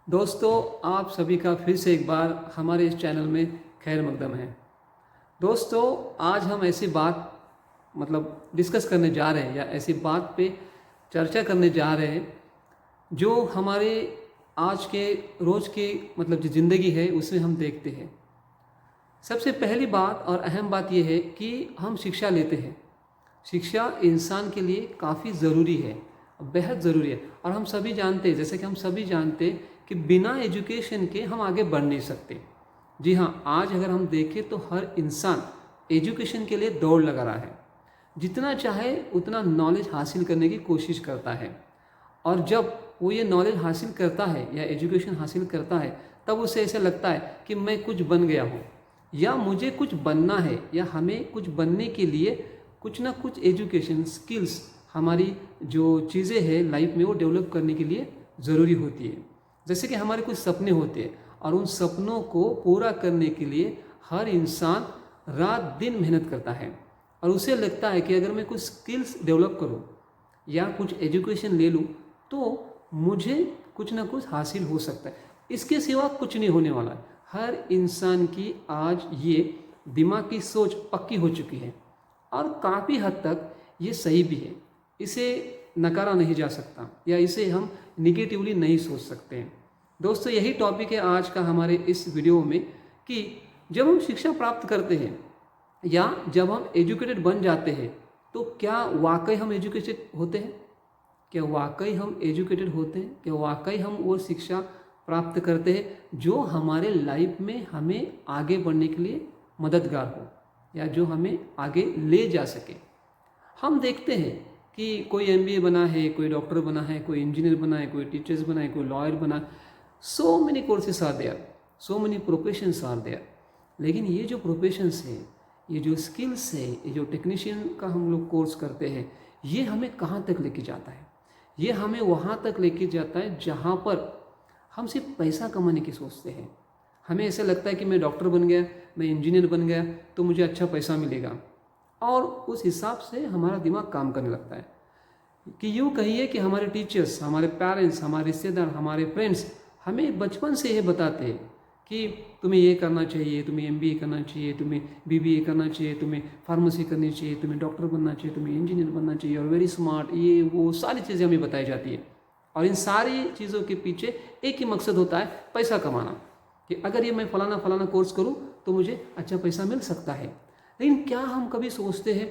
दोस्तों, आप सभी का फिर से एक बार हमारे इस चैनल में खैर मकदम है। दोस्तों, आज हम ऐसी बात डिस्कस करने जा रहे हैं या ऐसी बात पे चर्चा करने जा रहे हैं जो हमारे आज के रोज़ के जो ज़िंदगी है उसमें हम देखते हैं। सबसे पहली बात और अहम बात यह है कि हम शिक्षा लेते हैं। शिक्षा इंसान के लिए काफ़ी ज़रूरी है, बेहद ज़रूरी है। और हम सभी जानते हैं, जैसे कि हम सभी जानते हैं कि बिना एजुकेशन के हम आगे बढ़ नहीं सकते। जी हाँ, आज अगर हम देखें तो हर इंसान एजुकेशन के लिए दौड़ लगा रहा है। जितना चाहे उतना नॉलेज हासिल करने की कोशिश करता है। और जब वो ये नॉलेज हासिल करता है या एजुकेशन हासिल करता है, तब उसे ऐसा लगता है कि मैं कुछ बन गया हूँ या मुझे कुछ बनना है, या हमें कुछ बनने के लिए कुछ ना कुछ एजुकेशन स्किल्स, हमारी जो चीज़ें हैं लाइफ में वो डेवलप करने के लिए ज़रूरी होती है। जैसे कि हमारे कुछ सपने होते हैं और उन सपनों को पूरा करने के लिए हर इंसान रात दिन मेहनत करता है। और उसे लगता है कि अगर मैं कुछ स्किल्स डेवलप करूं या कुछ एजुकेशन ले लूं तो मुझे कुछ ना कुछ हासिल हो सकता है। इसके सिवा कुछ नहीं होने वाला है। हर इंसान की आज ये दिमाग की सोच पक्की हो चुकी है और काफ़ी हद तक ये सही भी है। इसे नकारा नहीं जा सकता या इसे हम निगेटिवली नहीं सोच सकते हैं। दोस्तों, यही टॉपिक है आज का हमारे इस वीडियो में कि जब हम शिक्षा प्राप्त करते हैं या जब हम एजुकेटेड बन जाते हैं तो क्या वाकई हम एजुकेटेड होते हैं? क्या वाकई हम एजुकेटेड होते हैं? क्या वाकई हम वो शिक्षा प्राप्त करते हैं जो हमारे लाइफ में हमें आगे बढ़ने के लिए मददगार हो या जो हमें आगे ले जा सके? हम देखते हैं कि कोई एमबीए बना है, कोई डॉक्टर बना है, कोई इंजीनियर बना है, कोई टीचर्स बना है, कोई लॉयर बना है। So many courses are there, so many professions are there. लेकिन ये जो प्रोफेशंस है, ये जो स्किल्स है, ये जो टेक्नीशियन का हम लोग कोर्स करते हैं, ये हमें कहाँ तक लेके जाता है? ये हमें वहाँ तक लेके जाता है जहाँ पर हम सिर्फ पैसा कमाने की सोचते हैं। हमें ऐसा लगता है कि मैं डॉक्टर बन गया, मैं इंजीनियर बन गया तो मुझे अच्छा पैसा मिलेगा, और उस हिसाब से हमारा दिमाग काम करने लगता है। कि यूँ कहिए कि हमारे टीचर्स, हमारे पेरेंट्स, हमारे रिश्तेदार, हमारे फ्रेंड्स हमें बचपन से ये बताते हैं कि तुम्हें ये करना चाहिए, तुम्हें एमबीए करना चाहिए, तुम्हें बीबीए करना चाहिए, तुम्हें फार्मेसी करनी चाहिए, तुम्हें डॉक्टर बनना चाहिए, तुम्हें इंजीनियर बनना चाहिए, और वेरी स्मार्ट, ये वो सारी चीज़ें हमें बताई जाती है। और इन सारी चीज़ों के पीछे एक ही मकसद होता है, पैसा कमाना। कि अगर ये मैं फलाना फलाना कोर्स करूँ तो मुझे अच्छा पैसा मिल सकता है। लेकिन क्या हम कभी सोचते हैं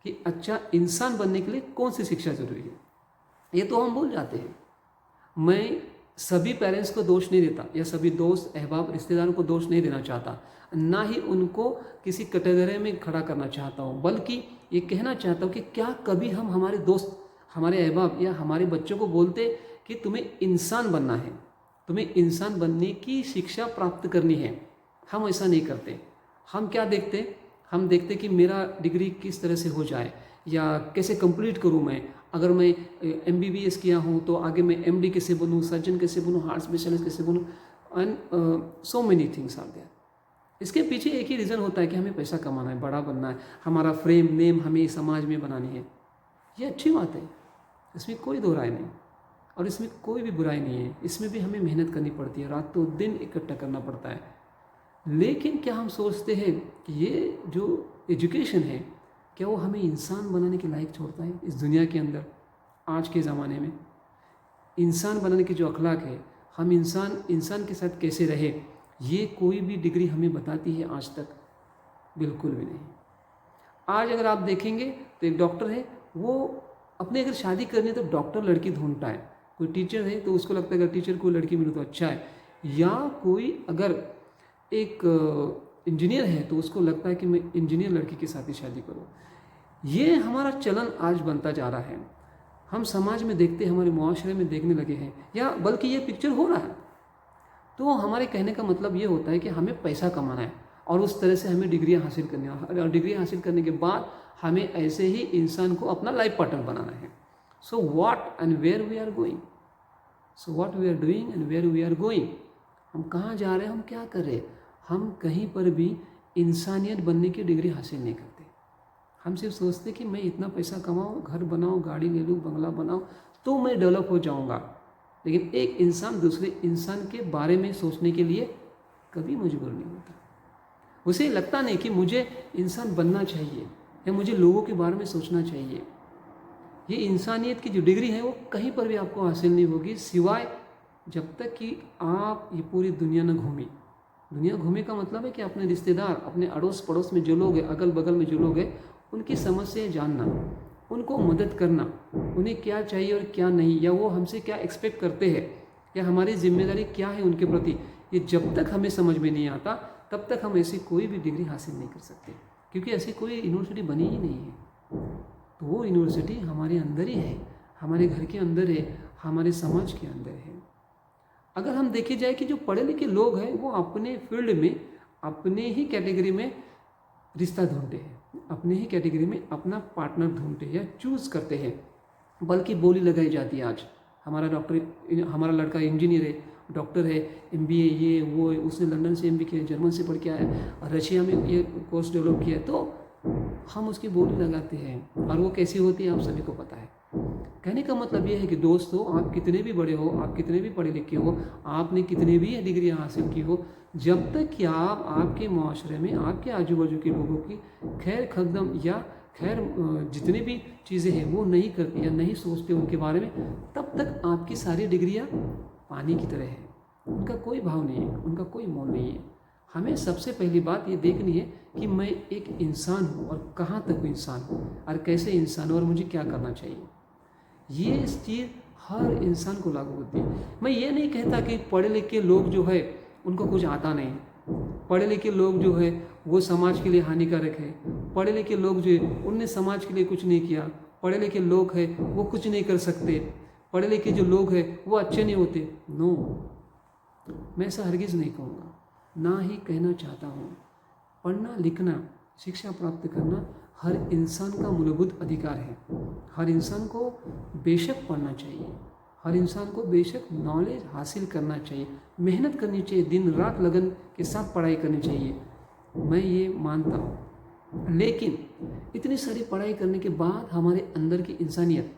कि अच्छा इंसान बनने के लिए कौन सी शिक्षा जरूरी है? ये तो हम भूल जाते हैं। मैं सभी पेरेंट्स को दोष नहीं देता या सभी दोस्त, अहबाब, रिश्तेदारों को दोष नहीं देना चाहता, ना ही उनको किसी कैटेगरी में खड़ा करना चाहता हूँ, बल्कि ये कहना चाहता हूँ कि क्या कभी हम हमारे दोस्त, हमारे अहबाब या हमारे बच्चों को बोलते कि तुम्हें इंसान बनना है, तुम्हें इंसान बनने की शिक्षा प्राप्त करनी है? हम ऐसा नहीं करते। हम क्या देखते? हम देखते कि मेरा डिग्री किस तरह से हो जाए या कैसे कंप्लीट करूं मैं। अगर मैं एमबीबीएस किया हूं तो आगे मैं एमडी कैसे बनूं, सर्जन कैसे बनूं, हार्ट स्पेशलिस्ट कैसे बनूं, and so many things are there. इसके पीछे एक ही रीज़न होता है कि हमें पैसा कमाना है, बड़ा बनना है, हमारा फ्रेम नेम हमें समाज में बनानी है। ये अच्छी बात है, इसमें कोई दो राय नहीं और इसमें कोई भी बुराई नहीं है। इसमें भी हमें मेहनत करनी पड़ती है, रातों दिन इकट्ठा करना पड़ता है। लेकिन क्या हम सोचते हैं कि ये जो एजुकेशन है, क्या वो हमें इंसान बनाने के लायक छोड़ता है? इस दुनिया के अंदर आज के ज़माने में इंसान बनाने की जो अखलाक है, हम इंसान के साथ कैसे रहे, ये कोई भी डिग्री हमें बताती है आज तक? बिल्कुल भी नहीं। आज अगर आप देखेंगे तो एक डॉक्टर है, वो अपने अगर शादी करनी है तो डॉक्टर लड़की ढूंढता है। कोई टीचर है तो उसको लगता है अगर टीचर को लड़की मिले तो अच्छा है। या कोई अगर एक इंजीनियर है तो उसको लगता है कि मैं इंजीनियर लड़की के साथ ही शादी करूं। ये हमारा चलन आज बनता जा रहा है। हम समाज में देखते, हमारे मुआशरे में देखने लगे हैं, या बल्कि ये पिक्चर हो रहा है। तो हमारे कहने का मतलब ये होता है कि हमें पैसा कमाना है और उस तरह से हमें डिग्रियां हासिल करनी है, और डिग्री हासिल करने के बाद हमें ऐसे ही इंसान को अपना लाइफ पार्टनर बनाना है। So what and where we are going, so what we are doing and where we are going. हम कहाँ जा रहे हैं, हम क्या कर रहे हैं? हम कहीं पर भी इंसानियत बनने की डिग्री हासिल नहीं करते। हम सिर्फ सोचते कि मैं इतना पैसा कमाऊँ, घर बनाऊँ, गाड़ी ले लूँ, बंगला बनाऊँ तो मैं डेवलप हो जाऊँगा। लेकिन एक इंसान दूसरे इंसान के बारे में सोचने के लिए कभी मजबूर नहीं होता। उसे लगता नहीं कि मुझे इंसान बनना चाहिए या मुझे लोगों के बारे में सोचना चाहिए। ये इंसानियत की जो डिग्री है वो कहीं पर भी आपको हासिल नहीं होगी, सिवाय जब तक कि आप ये पूरी दुनिया न घूमें। दुनिया घूमे का मतलब है कि अपने रिश्तेदार, अपने अड़ोस पड़ोस में जो लोग हैं, अगल बगल में जो लोग हैं, उनकी समस्याएं जानना, उनको मदद करना, उन्हें क्या चाहिए और क्या नहीं, या वो हमसे क्या एक्सपेक्ट करते हैं, या हमारी जिम्मेदारी क्या है उनके प्रति, ये जब तक हमें समझ में नहीं आता तब तक हम ऐसी कोई भी डिग्री हासिल नहीं कर सकते, क्योंकि ऐसी कोई यूनिवर्सिटी बनी ही नहीं है। तो वो यूनिवर्सिटी हमारे अंदर ही है, हमारे घर के अंदर है, हमारे समाज के अंदर है। अगर हम देखे जाए कि जो पढ़े लिखे लोग हैं वो अपने फील्ड में, अपने ही कैटेगरी में रिश्ता ढूंढते हैं, अपने ही कैटेगरी में अपना पार्टनर ढूंढते हैं या चूज़ करते हैं, बल्कि बोली लगाई जाती है आज हमारा लड़का इंजीनियर है, डॉक्टर है, MBA ये वो है, उसने लंदन से MBA किया, जर्मन से पढ़ के आया और रशिया में ये कोर्स डेवलप किया, तो हम उसकी बोली लगाते हैं। और वो कैसी होती है आप सभी को पता है। कहने का मतलब ये है कि दोस्तों, आप कितने भी बड़े हो, आप कितने भी पढ़े लिखे हो, आपने कितने भी डिग्री हासिल की हो, जब तक कि आप आपके माशरे में आपके आजू बाजू के लोगों की खैर खदम या खैर जितनी भी चीज़ें हैं वो नहीं करते या नहीं सोचते उनके बारे में, तब तक आपकी सारी डिग्रियां पानी की तरह है, उनका कोई भाव नहीं है, उनका कोई मोल नहीं है। हमें सबसे पहली बात ये देखनी है कि मैं एक इंसान हूँ और कहाँ तक हूँ इंसान हूँ और कैसे इंसान हूँ और मुझे क्या करना चाहिए। ये चीज़ हर इंसान को लागू होती है। मैं ये नहीं कहता कि पढ़े लिखे लोग जो है उनको कुछ आता नहीं, पढ़े लिखे लोग जो है वो समाज के लिए हानिकारक है, पढ़े लिखे लोग जो है उनने समाज के लिए कुछ नहीं किया, पढ़े लिखे लोग हैं वो कुछ नहीं कर सकते, पढ़े लिखे जो लोग हैं वो अच्छे नहीं होते। नो, मैं ऐसा हरगिज़ नहीं कहूँगा, ना ही कहना चाहता हूँ। पढ़ना लिखना, शिक्षा प्राप्त करना हर इंसान का मूलभूत अधिकार है। हर इंसान को बेशक पढ़ना चाहिए, हर इंसान को बेशक नॉलेज हासिल करना चाहिए, मेहनत करनी चाहिए, दिन रात लगन के साथ पढ़ाई करनी चाहिए, मैं ये मानता हूँ। लेकिन इतनी सारी पढ़ाई करने के बाद हमारे अंदर की इंसानियत,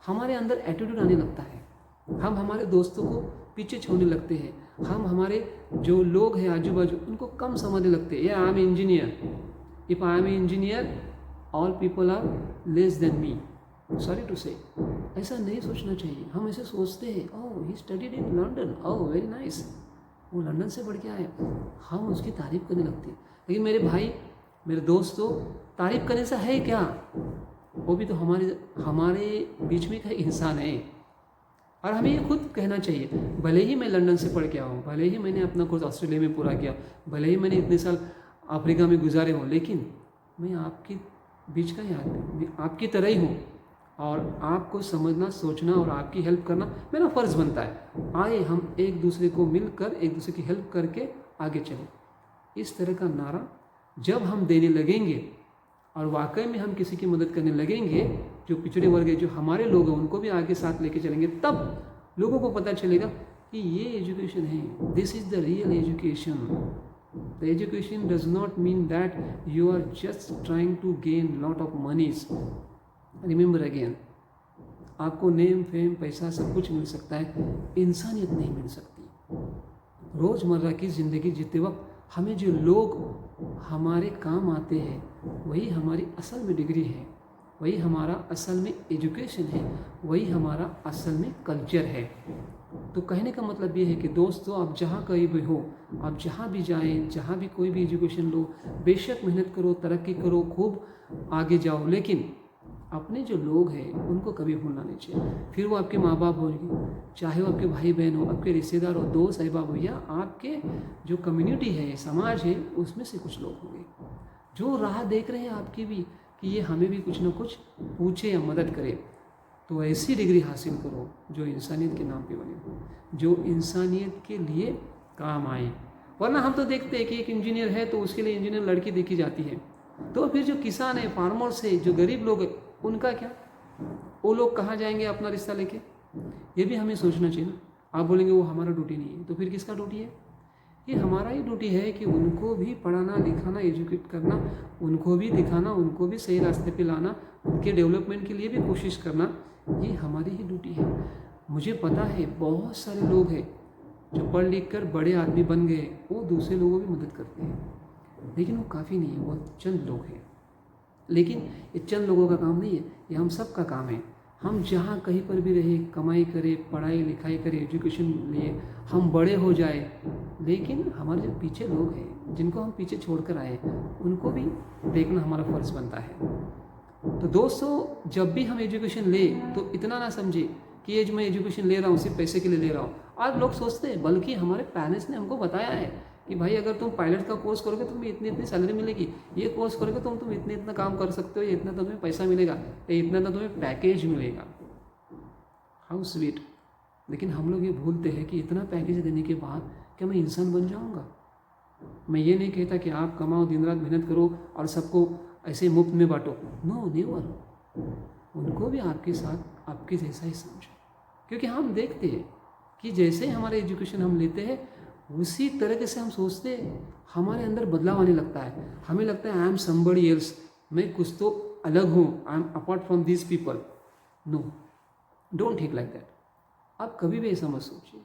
हमारे अंदर एटीट्यूड आने लगता है, हम हमारे दोस्तों को पीछे छोड़ने लगते हैं, हम हमारे जो लोग हैं आजू बाजू उनको कम समझने लगते हैं। या I am engineer, if I am engineer all people are less than me, sorry to say, ऐसा नहीं सोचना चाहिए। हम ऐसे सोचते हैं, oh he studied in London, oh very nice, वो लंदन से पढ़ के आए, हम उसकी तारीफ़ करने लगते हैं। लेकिन मेरे भाई, मेरे दोस्तों, तारीफ़ करने से है क्या, वो भी तो हमारे बीच में का इंसान है। और हमें ये खुद कहना चाहिए, भले ही मैं लंदन से पढ़ के आऊँ, भले ही मैंने अपना कोर्स ऑस्ट्रेलिया में पूरा किया, भले ही मैंने इतने साल अफ्रीका में गुजारे हों, लेकिन मैं आपके बीच का ही आदमी, मैं आपकी तरह ही हूँ और आपको समझना, सोचना और आपकी हेल्प करना मेरा फ़र्ज़ बनता है। आए हम एक दूसरे को मिलकर, एक दूसरे की हेल्प करके आगे चलें। इस तरह का नारा जब हम देने लगेंगे और वाकई में हम किसी की मदद करने लगेंगे, जो पिछड़े वर्ग है, जो हमारे लोग हैं, उनको भी आगे साथ लेके चलेंगे, तब लोगों को पता चलेगा कि ये एजुकेशन है, this is the real education. The education does not mean that you are just trying to gain lot of monies. Remember again, आपको नेम फेम पैसा सब कुछ मिल सकता है, इंसानियत नहीं मिल सकती। रोज़मर्रा की ज़िंदगी जीते वक्त हमें जो लोग हमारे काम आते हैं वही हमारी असल में डिग्री है, वही हमारा असल में एजुकेशन है, वही हमारा असल में कल्चर है। तो कहने का मतलब ये है कि दोस्तों, आप जहाँ कहीं भी हो, आप जहाँ भी जाएं, जहाँ भी कोई भी एजुकेशन लो, बेशक मेहनत करो, तरक्की करो, खूब आगे जाओ, लेकिन अपने जो लोग हैं उनको कभी भूलना नहीं चाहिए। फिर वो आपके माँ बाप होंगे, चाहे वो आपके भाई बहन हो, आपके रिश्तेदार हो, दोस्त अहबाब हो, या आपके जो कम्युनिटी है, समाज है, उसमें से कुछ लोग होंगे जो राह देख रहे हैं आपकी भी, कि ये हमें भी कुछ ना कुछ पूछे या मदद करे। तो ऐसी डिग्री हासिल करो जो इंसानियत के नाम पे बने, जो इंसानियत के लिए काम आए। वरना हम तो देखते हैं कि एक इंजीनियर है तो उसके लिए इंजीनियर लड़की देखी जाती है, तो फिर जो किसान है, फार्मर्स है, जो गरीब लोग हैं, उनका क्या, वो लोग कहाँ जाएंगे अपना रिश्ता लेके, ये भी हमें सोचना चाहिए ना। आप बोलेंगे वो हमारा ड्यूटी नहीं है, तो फिर किसका ड्यूटी है? ये हमारा ही ड्यूटी है कि उनको भी पढ़ाना, लिखाना, एजुकेट करना, उनको भी दिखाना, उनको भी सही रास्ते पे लाना, उनके डेवलपमेंट के लिए भी कोशिश करना, ये हमारी ही ड्यूटी है। मुझे पता है बहुत सारे लोग हैं जो पढ़ लिख कर बड़े आदमी बन गए, वो दूसरे लोगों की मदद करते हैं, लेकिन वो काफ़ी नहीं है, बहुत चंद लोग हैं। लेकिन ये चंद लोगों का काम नहीं है, ये हम सब का काम है। हम जहाँ कहीं पर भी रहे, कमाई करें, पढ़ाई लिखाई करें, एजुकेशन लिए, हम बड़े हो जाए, लेकिन हमारे जो पीछे लोग हैं जिनको हम पीछे छोड़कर आए, उनको भी देखना हमारा फ़र्ज़ बनता है। तो दोस्तों, जब भी हम एजुकेशन ले तो इतना ना समझे कि ये जो मैं एजुकेशन ले रहा हूँ सिर्फ पैसे के लिए ले रहा हूँ। आज लोग सोचते हैं, बल्कि हमारे पेरेंट्स ने हमको बताया है कि भाई अगर तुम पायलट का कोर्स करोगे तो तुम्हें इतनी इतनी सैलरी मिलेगी, ये कोर्स करोगे तो तुम इतने इतना काम कर सकते हो, ये इतना तुम्हें पैसा मिलेगा, या इतना तो तुम्हें पैकेज मिलेगा। How sweet. लेकिन हम लोग ये भूलते हैं कि इतना पैकेज देने के बाद क्या मैं इंसान बन जाऊँगा? मैं ये नहीं कहता कि आप कमाओ, दिन रात मेहनत करो और सबको ऐसे मुफ्त में बांटो। No, never. उनको भी आपके साथ आपके जैसा ही समझो, क्योंकि हम देखते हैं कि जैसे हमारे एजुकेशन हम लेते हैं उसी तरीके से हम सोचते हैं, हमारे अंदर बदलाव आने लगता है। हमें लगता है आई एम समबडी एल्स, मैं कुछ तो अलग हूँ, I am apart from this people. No, don't think like that. आप कभी भी ऐसा मत सोचिए,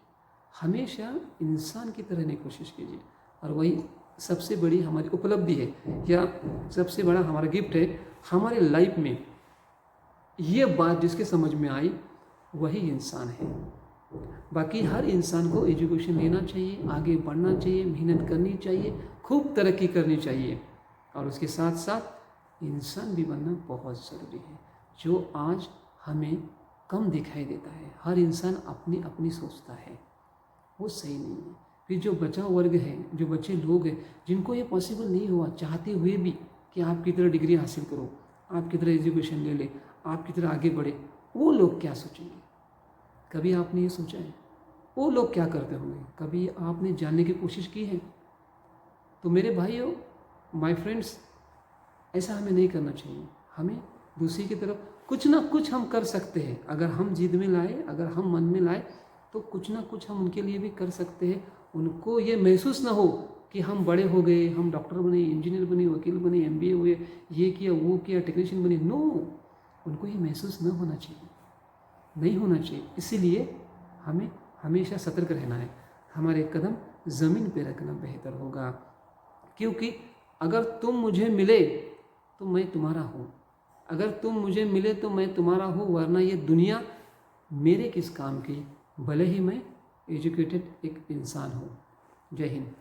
हमेशा इंसान की तरह रहने की कोशिश कीजिए, और वही सबसे बड़ी हमारी उपलब्धि है, या सबसे बड़ा हमारा गिफ्ट है हमारे लाइफ में। ये बात जिसके समझ में आई वही इंसान है। बाकी हर इंसान को एजुकेशन लेना चाहिए, आगे बढ़ना चाहिए, मेहनत करनी चाहिए, खूब तरक्की करनी चाहिए, और उसके साथ साथ इंसान भी बनना बहुत ज़रूरी है, जो आज हमें कम दिखाई देता है। हर इंसान अपनी अपनी सोचता है, वो सही नहीं है। फिर जो बचा वर्ग है, जो बच्चे लोग हैं जिनको ये पॉसिबल नहीं हुआ, चाहते हुए भी कि आपकी तरह डिग्री हासिल करो, आपकी तरह एजुकेशन ले ले, आपकी तरह आगे बढ़े, वो लोग क्या सोचेंगे? कभी आपने ये सोचा है वो लोग क्या करते होंगे? कभी आपने जानने की कोशिश की है? तो मेरे भाइयों, माय फ्रेंड्स, ऐसा हमें नहीं करना चाहिए। हमें दूसरी की तरफ कुछ ना कुछ हम कर सकते हैं। अगर हम जिद में लाए, अगर हम मन में लाए, तो कुछ ना कुछ हम उनके लिए भी कर सकते हैं। उनको ये महसूस ना हो कि हम बड़े हो गए, हम डॉक्टर बने, इंजीनियर बने, वकील बने, MBA हुए, ये किया, वो किया, टेक्नीशियन बने। नो, उनको ये महसूस न होना चाहिए, नहीं होना चाहिए। इसीलिए हमें हमेशा सतर्क रहना है, हमारे कदम ज़मीन पे रखना बेहतर होगा। क्योंकि अगर तुम मुझे मिले तो मैं तुम्हारा हूँ, अगर तुम मुझे मिले तो मैं तुम्हारा हूँ, वरना ये दुनिया मेरे किस काम की, भले ही मैं एजुकेटेड एक इंसान हूँ। जय हिंद।